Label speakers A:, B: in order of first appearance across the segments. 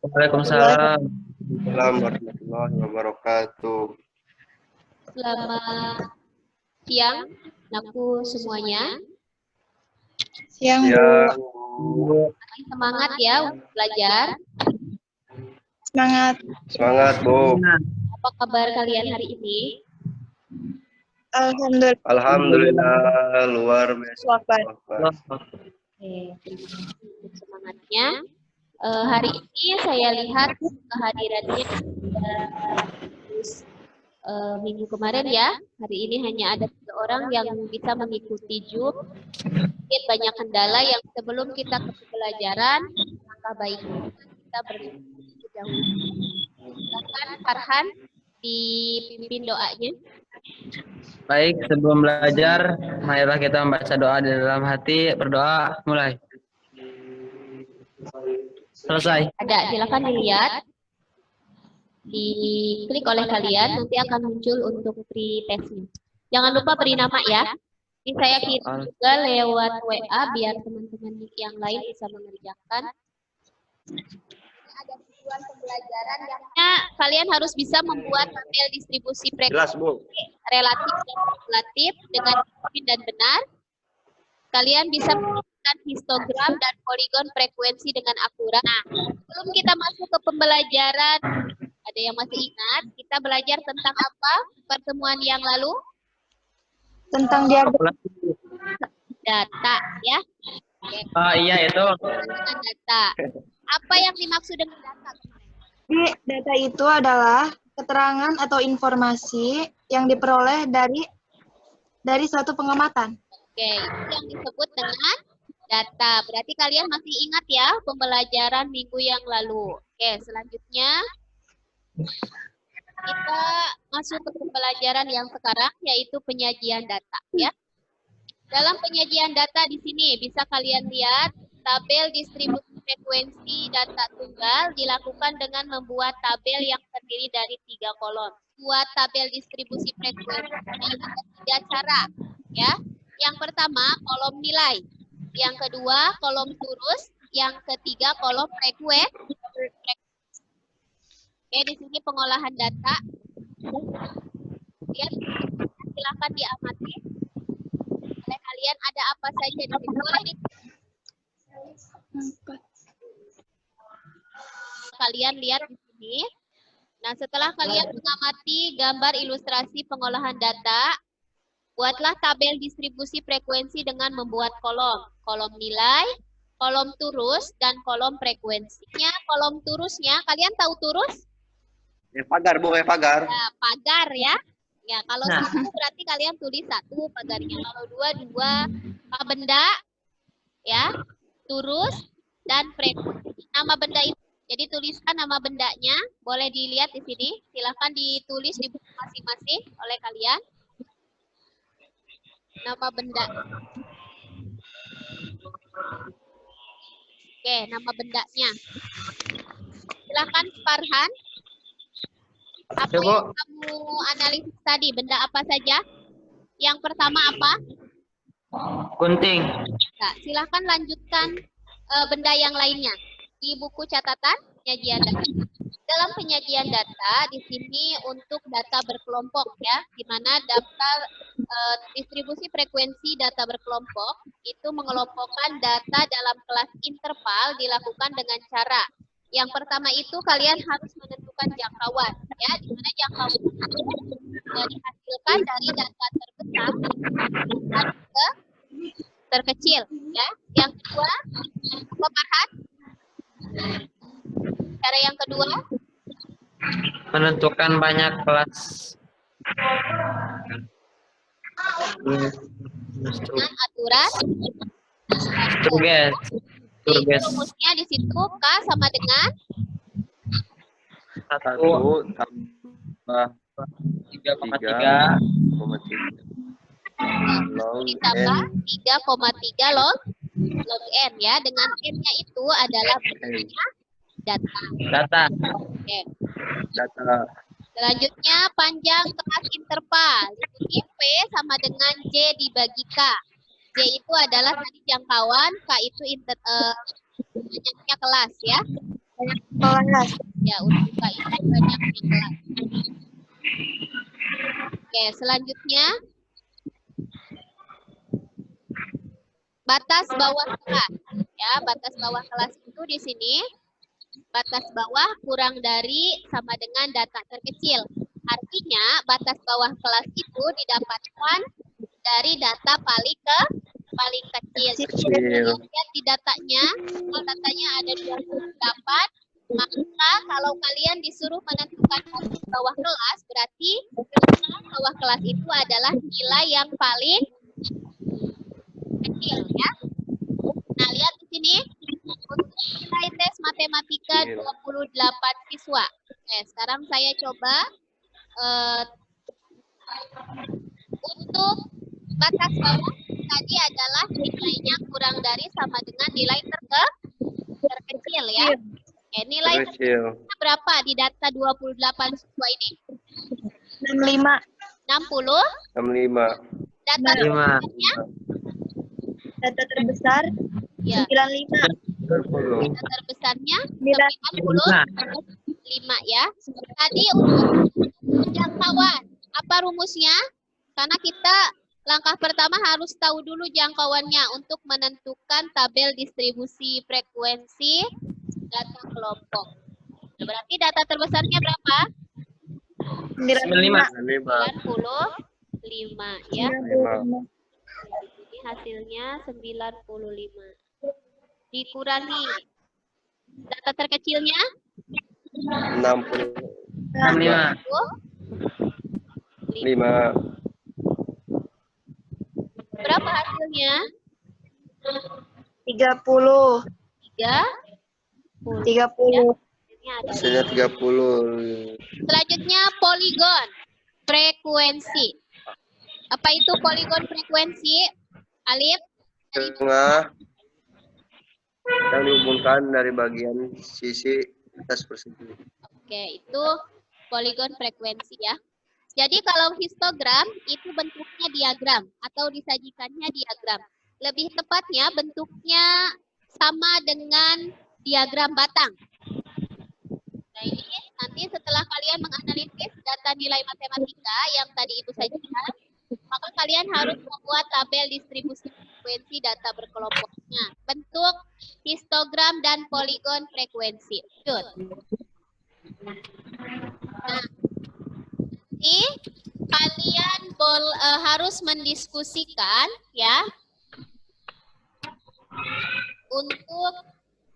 A: Waalaikumsalam warahmatullahi wabarakatuh.
B: Selamat siang, aku semuanya.
A: Siang, Bu.
B: Semangat ya untuk belajar.
A: Semangat. Semangat, Bu.
B: Apa kabar kalian hari ini?
A: Alhamdulillah. Alhamdulillah, luar biasa.
B: Oke, semangatnya. Hari ini saya lihat kehadirannya minggu kemarin ya. Hari ini hanya ada 3 orang yang bisa mengikuti Zoom. Mungkin banyak kendala yang sebelum kita ke pembelajaran, langkah baiknya kita berdiskusi dahulu. Silakan Farhan dipimpin doanya.
C: Baik, sebelum belajar, marilah kita membaca doa di dalam hati. Berdoa, mulai. Selesai.
B: Ada, silakan dilihat. Diklik oleh kalian, nanti akan muncul untuk pre-testnya. Jangan lupa beri nama ya. Ini saya kirim juga lewat WA biar teman-teman yang lain bisa mengerjakan. Ada tujuan pembelajaran yang kalian harus bisa membuat tabel distribusi frekuensi relatif dan kumulatif dengan disiplin dan benar. Kalian bisa menggunakan histogram dan poligon frekuensi dengan akurat. Nah, sebelum kita masuk ke pembelajaran, ada yang masih ingat kita belajar tentang apa pertemuan yang lalu?
A: Tentang diagram
B: Data, ya. Oke.
C: Iya itu.
B: Dengan data. Apa yang dimaksud dengan data?
A: Data itu adalah keterangan atau informasi yang diperoleh dari suatu pengamatan.
B: Oke, itu yang disebut dengan data. Berarti kalian masih ingat ya pembelajaran minggu yang lalu. Oke, selanjutnya kita masuk ke pembelajaran yang sekarang yaitu penyajian data ya. Dalam penyajian data di sini bisa kalian lihat tabel distribusi frekuensi data tunggal dilakukan dengan membuat tabel yang terdiri dari 3 kolom. Buat tabel distribusi frekuensi ada 3 cara ya. Yang pertama kolom nilai, yang kedua kolom turus, yang ketiga kolom frekuensi. Oke, di sini pengolahan data. Lihat, silakan diamati. Oleh kalian ada apa saja di sini? Boleh kalian lihat di sini. Nah, setelah kalian mengamati gambar ilustrasi pengolahan data, buatlah tabel distribusi frekuensi dengan membuat kolom nilai, kolom turus, dan kolom frekuensinya. Kolom turusnya, kalian tahu turus?
A: Pagar, Bu, pagar.
B: Ya, pagar ya. Ya, kalau 1 berarti kalian tulis 1 pagarnya. Kalau 2, apa benda, ya, turus, dan frekuensi. Nama benda itu. Jadi tuliskan nama bendanya. Boleh dilihat di sini. Silahkan ditulis di buku masing-masing oleh kalian. Nama benda. Oke, nama bendanya. Silahkan Farhan. Apa yang kamu analisis tadi? Benda apa saja? Yang pertama apa?
C: Gunting.
B: Nah, silahkan lanjutkan benda yang lainnya. Di buku catatan penyajian data. Dalam penyajian data di sini untuk data berkelompok ya, di mana daftar distribusi frekuensi data berkelompok itu mengelompokkan data dalam kelas interval dilakukan dengan cara yang pertama itu kalian harus menentukan jangkauan ya, di mana jangkauan itu dihasilkan dari data terbesar ke terkecil ya. Yang kedua, apa Farhan? Cara yang kedua
C: Menentukan banyak kelas.
B: dengan aturan
C: Turges.
B: rumusnya di situ K sama dengan
C: 1 tambah 3,3
B: ditambah 3,3 log n ya. Dengan n-nya itu adalah data. Oke.
A: Data.
B: Selanjutnya panjang kelas interval. Di sini P sama dengan J dibagi K. J itu adalah tadi jangkauan, K itu banyaknya kelas ya.
A: Kelas.
B: Ya, untuk K itu banyaknya kelas. Oke, selanjutnya batas bawah kelas. Ya, batas bawah kelas itu di sini batas bawah kurang dari sama dengan data terkecil. Artinya batas bawah kelas itu didapatkan dari data paling kecil. Lihat di datanya, kalau datanya ada 28, maka kalau kalian disuruh menentukan batas bawah kelas, berarti batas bawah kelas itu adalah nilai yang paling kecil ya. Nah, lihat di sini untuk nilai tes matematika 28 siswa. Oke, sekarang saya coba untuk batas bawah tadi adalah nilainya kurang dari sama dengan nilai terkecil ya. Oke, nilai terkecilnya berapa di data 28 siswa ini?
A: 65.
B: 60?
D: 65.
B: Data terbesarnya?
A: Data terbesar
B: Ya.
A: 95.
B: Data terbesarnya
A: 95
B: ya. Tadi untuk jangkauan, apa rumusnya? Karena kita langkah pertama harus tahu dulu jangkauannya untuk menentukan tabel distribusi frekuensi data kelompok. Nah, berarti data terbesarnya berapa?
A: 95.
B: 95 ya. Ini hasilnya 95. Dikurangi data terkecilnya
D: 65. 5.
B: Berapa hasilnya?
A: 30.
B: 30.
D: Hasilnya 30.
B: Selanjutnya poligon frekuensi. Apa itu poligon frekuensi? Alif?
D: Tengah yang dihubungkan dari bagian sisi atas persegi.
B: Oke, itu poligon frekuensi ya. Jadi kalau histogram itu bentuknya diagram atau disajikannya diagram. Lebih tepatnya bentuknya sama dengan diagram batang. Nah, ini nanti setelah kalian menganalisis data nilai matematika yang tadi Ibu sajikan, maka kalian harus membuat tabel distribusi frekuensi data berkelompoknya. Bentuk histogram dan poligon frekuensi. Good. Nah, ini kalian harus mendiskusikan ya untuk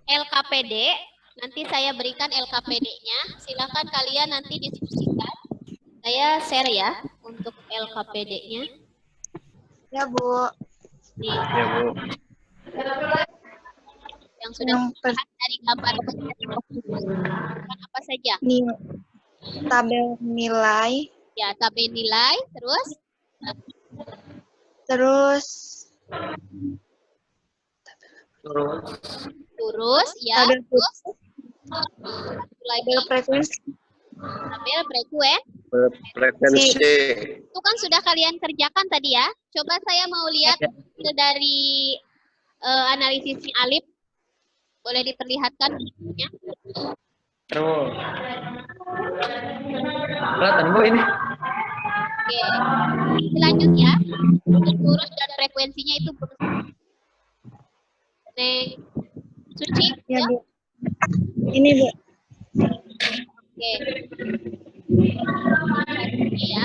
B: LKPD. Nanti saya berikan LKPD-nya. Silakan kalian nanti diskusikan. Saya share ya untuk LKPD-nya.
A: Ya, Bu.
B: Nih,
D: Ya, Bu.
B: yang sudah dilihat dari gambar apa saja?
A: Tabel nilai.
B: Ya, tabel nilai,
A: Terus
B: terus ya,
A: tabel
B: terus lagi
A: frekuensi.
B: tabel
D: Frekuensi.
B: itu kan sudah kalian kerjakan tadi ya. Coba saya mau lihat hasil dari analisisnya Alif. Boleh diperlihatkan bentuknya?
C: Kelihatan Bu ini.
B: Oke. Selanjutnya, lurus dan frekuensinya itu Suci
A: Ya,
B: ya?
A: Bu. Ini, Bu.
B: Oke. Ya.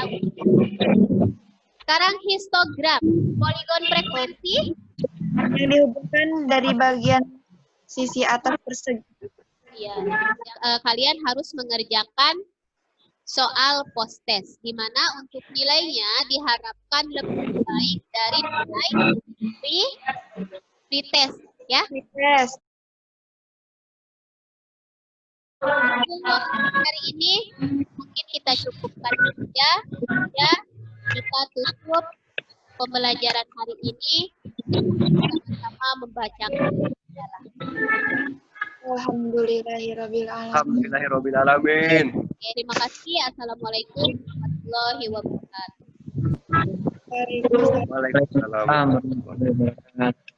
B: Sekarang histogram, poligon frekuensi.
A: Yang dihubungkan dari bagian sisi atas persegi.
B: Ya. Kalian harus mengerjakan soal post test, di mana untuk nilainya diharapkan lebih baik dari nilai pretest ya.
A: Tes.
B: Untuk hari ini mungkin kita cukupkan saja ya. Kita tutup pembelajaran hari ini sama membacakan sejarah.
D: Alhamdulillahirabbil alamin.
B: Oke, terima kasih. Assalamualaikum warahmatullahi wabarakatuh.
A: Waalaikumsalam.
D: Waalaikumsalam.
C: Waalaikumsalam warahmatullahi wabarakatuh.